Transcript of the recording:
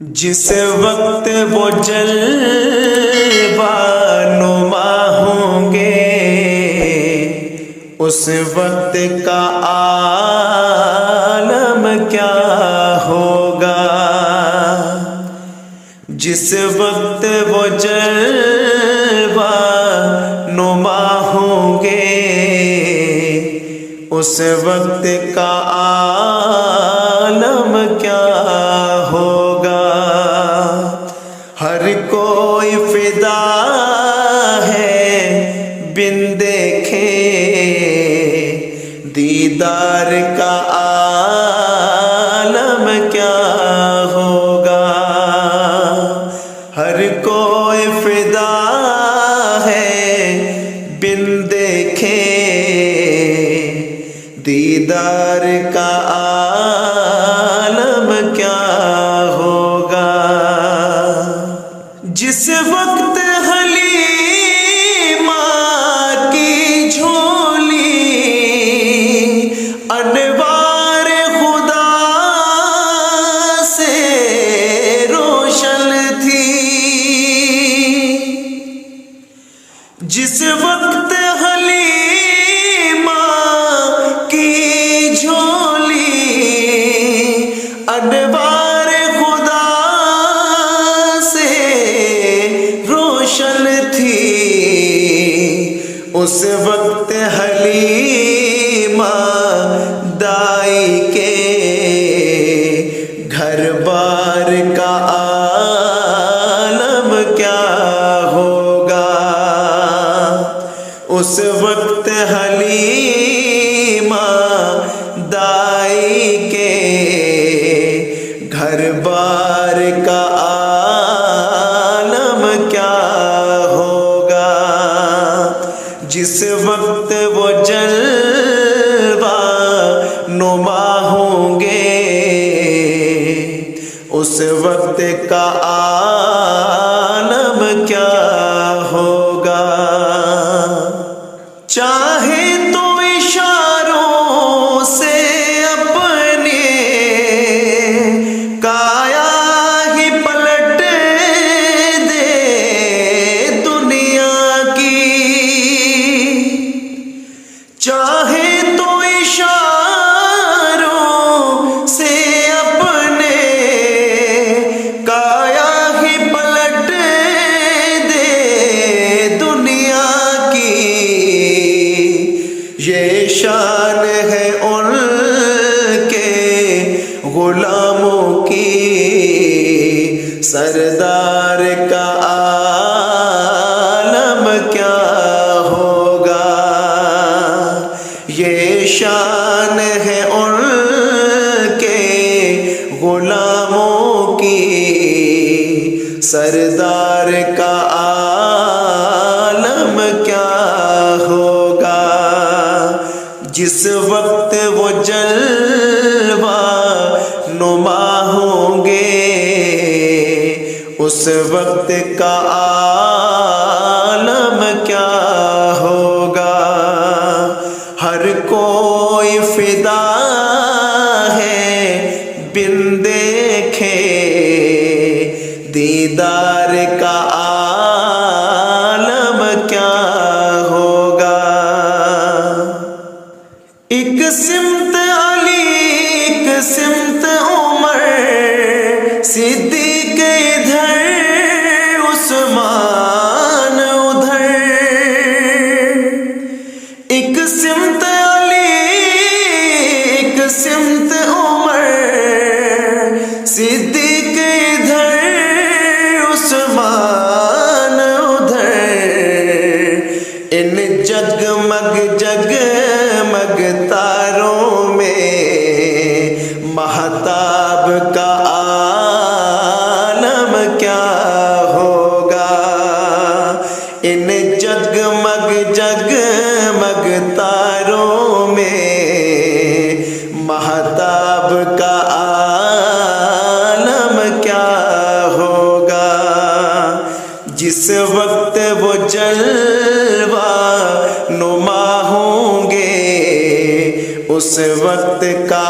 جس وقت وہ جلوہ نما ہوں گے اس وقت کا عالم کیا ہوگا۔ جس وقت وہ جلوہ نما ہوں گے اس وقت کا عالم کیا ہوگا۔ ہر کوئی فدا ہے بن دیکھے دیدار کا عالم کیا ہوگا۔ ہر کوئی فدا ہے بن دیکھے دیدار کا عالم کیا ہوگا۔ جس وقت حلیمہ کی جھولی انوار خدا سے روشن تھی، جس وقت حلیمہ کی جھولی انوار خدا سے روشن تھی، اس وقت حلیمہ دائی کے گھر بار کا عالم کیا ہوگا۔ اس وقت حلیمہ دائی کے گھر بار کا عالم کیا ہوگا۔ جس وقت وہ جلوہ نما ہوں گے اس وقت کا عالم کیا ہوگا۔ چاہے تو اشاروں سے اپنے کایا ہی پلٹ دے دنیا کی، چاہے تو اشاروں سے اپنے کایا ہی پلٹ دے دنیا کی۔ یہ شان ہے ان کے غلاموں کی، سردار کا عالم کیا ہوگا۔ یہ شان ہے ان کے غلاموں کی، سردار کا عالم کیا ہوگا۔ جس وقت وہ جلوہ نما ہوں گے اس وقت کا عالم کیا ہوگا۔ ہر کوئی فدا ہے بن دیکھے دیدار کا عالم کیا ہوگا۔ ایک سمت علی ایک سمت عمر صدیق ادھر عثمان ادھر، ایک سمت علی ایک سمت عمر صدیق ادھر عثمان ادھر، ان جگمگ جگمگ تاروں میں مہتاب کا عالم کیا ہوگا۔ ان جگمگ جگمگ تاروں میں مہتاب کا عالم کیا ہوگا۔ جس وقت وہ جلوہ نما ہوں گے اس وقت کا